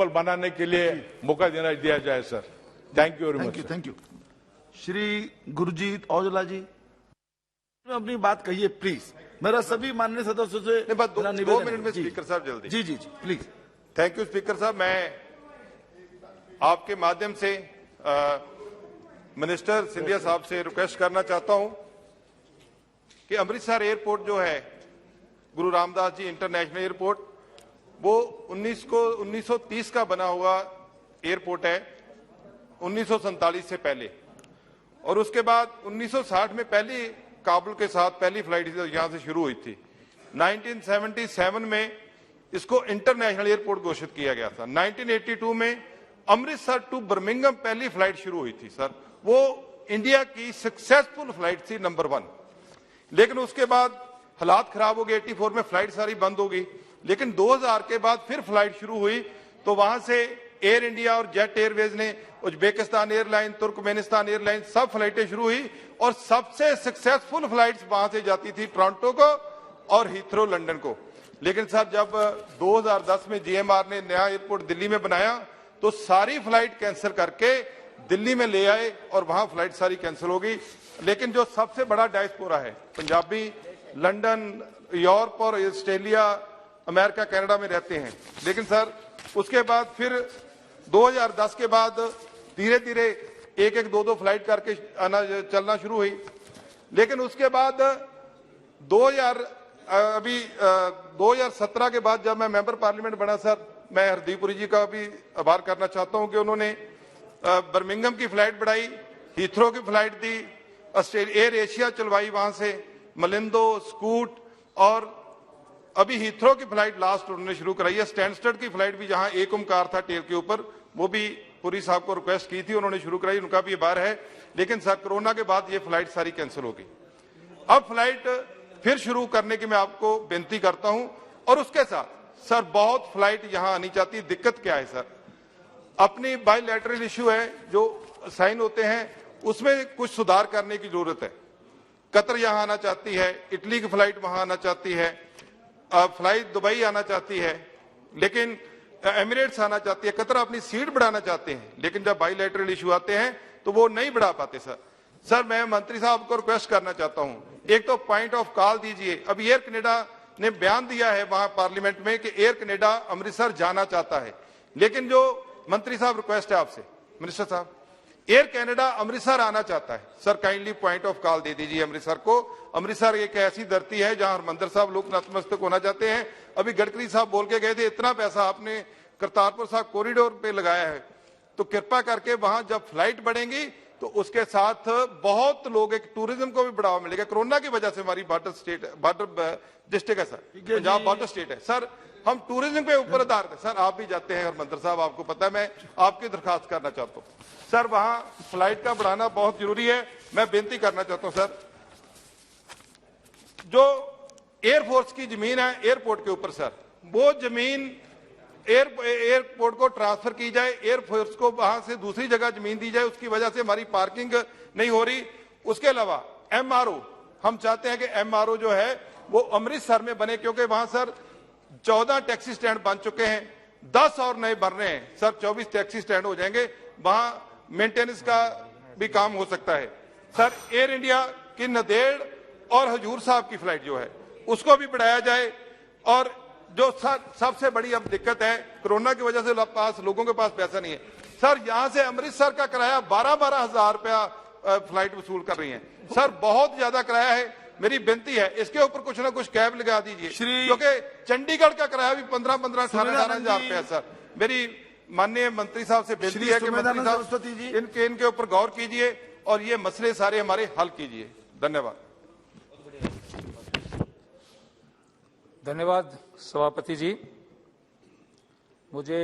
बनाने के लिए मौका दिया जाए sir. Thank you very much. Thank you. Shri Gurjeet Aujla ji अपनी बात कहिए प्लीज। मेरा सभी माननीय सदस्यों से दो मिनट में स्पीकर साहब जल्दी। जी जी जी प्लीज। थैंक यू स्पीकर साहब। मैं आपके माध्यम से मिनिस्टर सिंधिया साहब से रिक्वेस्ट करना चाहता हूं कि अमृतसर एयरपोर्ट जो है गुरु रामदास जी इंटरनेशनल एयरपोर्ट, वो 1930 का बना हुआ एयरपोर्ट है, 1947 से पहले। और उसके बाद 1960 में पहली काबुल के साथ पहली फ्लाइट यहां से शुरू हुई थी। 1977 में इसको इंटरनेशनल एयरपोर्ट घोषित किया गया था। 1982 में अमृतसर टू बर्मिंघम पहली फ्लाइट शुरू हुई थी सर, वो इंडिया की सक्सेसफुल फ्लाइट थी नंबर 1। लेकिन उसके बाद हालात खराब हो गए, 84 में फ्लाइट सारी बंद हो गई। लेकिन 2000 के बाद फिर फ्लाइट शुरू हुई, तो वहां से एयर इंडिया और जेट एयरवेज ने, उज्बेकिस्तान एयरलाइन, तुर्कमेनिस्तान एयरलाइन, सब फ्लाइटें शुरू हुई और सबसे सक्सेसफुल फ्लाइट्स वहां से जाती थी टोरंटो को और हीथ्रो लंदन को। लेकिन सर जब 2010 में जीएमआर ने नया एयरपोर्ट दिल्ली में बनाया तो सारी फ्लाइट कैंसिल करके दिल्ली में ले आए और वहां फ्लाइट सारी कैंसिल हो गई। लेकिन जो सबसे बड़ा डायस्पोरा है पंजाबी, लंदन, यूरोप और ऑस्ट्रेलिया, अमेरिका, कनाडा में रहते हैं। लेकिन सर उसके बाद फिर 2010 के बाद धीरे धीरे एक दो फ्लाइट करके चलना शुरू हुई। लेकिन उसके बाद 2017 के बाद जब मैं मेंबर पार्लियामेंट बना सर, मैं हरदीपुरी जी का भी आभार करना चाहता हूं कि उन्होंने बर्मिंघम की फ्लाइट बढ़ाई, हीथ्रो की फ्लाइट दी, एयर एशिया चलवाई वहां से, मलिंदो, स्कूट, और अभी हीथ्रो की फ्लाइट लास्ट उन्होंने शुरू कराई है। स्टैंडस्टड की फ्लाइट भी जहां एक ओमकार था टेल के ऊपर, वो भी पुरी साहब को रिक्वेस्ट की थी, उन्होंने शुरू कराई, उनका भी आभार है। लेकिन सर कोरोना के बाद ये फ्लाइट सारी कैंसिल हो गई। अब फ्लाइट फिर शुरू करने की मैं आपको बेनती करता हूं। और उसके साथ सर बहुत फ्लाइट यहां आनी चाहती है। दिक्कत क्या है सर, अपनी बायलैटरल इश्यू है जो साइन होते हैं, उसमें कुछ सुधार करने की जरूरत है। कतर यहां आना चाहती है, इटली की फ्लाइट वहां आना चाहती है, फ्लाइट दुबई आना चाहती है, लेकिन एमिरेट्स आना चाहती है, कतर अपनी सीट बढ़ाना चाहते हैं, लेकिन जब बायलैटरल इश्यू आते हैं तो वो नहीं बढ़ा पाते सर मैं मंत्री साहब को रिक्वेस्ट करना चाहता हूं, एक तो पॉइंट ऑफ कॉल दीजिए। अभी एयर कनाडा ने बयान दिया है वहां पार्लियामेंट में कि एयर कनाडा अमृतसर जाना चाहता है। लेकिन जो मंत्री साहब रिक्वेस्ट है आपसे, मिनिस्टर साहब, एयर कनाडा अमृतसर आना चाहता है sir, kindly point of call दे दीजिए अमृतसर को। अमृतसर एक ऐसी धरती है जहां हरमंदिर साहब लोग नतमस्तक होना चाहते हैं। अभी गडकरी साहब बोल के गए थे इतना पैसा आपने करतारपुर साहब कॉरिडोर पे लगाया है, तो कृपा करके वहां जब फ्लाइट बढ़ेंगी तो उसके साथ बहुत लोग, एक टूरिज्म को भी बढ़ावा मिलेगा। कोरोना की वजह से हमारी बॉर्डर डिस्ट्रिक्ट है सर, पंजाब बॉर्डर स्टेट है सर, हम टूरिज्म पे ऊपर आधारित है सर। आप भी जाते हैं हरमंदिर साहब, आपको पता है। मैं आपकी दरखास्त करना चाहता हूँ सर, वहां फ्लाइट का बढ़ाना बहुत जरूरी है। मैं बेनती करना चाहता हूं सर, जो एयरफोर्स की जमीन है एयरपोर्ट के ऊपर सर, वो जमीन एयरपोर्ट को ट्रांसफर की जाए, एयरफोर्स को वहां से दूसरी जगह जमीन दी जाए, उसकी वजह से हमारी पार्किंग नहीं हो रही। उसके अलावा एमआरओ, हम चाहते हैं कि एमआरओ जो है वो अमृतसर में बने, क्योंकि वहां सर 14 टैक्सी स्टैंड बन चुके हैं, 10 और नए बन रहे हैं सर, 24 टैक्सी स्टैंड हो जाएंगे, वहां मेंटेनेंस का भी काम हो सकता है सर। एयर इंडिया की नदेड़ और हजूर साहब की फ्लाइट जो है उसको भी बढ़ाया जाए। और जो सबसे बड़ी अब दिक्कत है, कोरोना की वजह से लोगों के पास पैसा नहीं है सर, यहां से अमृतसर का किराया 12-12 हजार रुपया फ्लाइट वसूल कर रही है सर, बहुत ज्यादा किराया है। मेरी बेनती है इसके ऊपर कुछ ना कुछ कैब लगा दीजिए, क्योंकि चंडीगढ़ का किराया भी 15-18 हजार रुपया सर। मेरी माननीय मंत्री साहब से बेनती है कि मंत्री साहब इनके ऊपर गौर कीजिए और ये मसले सारे हमारे हल कीजिए। धन्यवाद। धन्यवाद सभापति जी। मुझे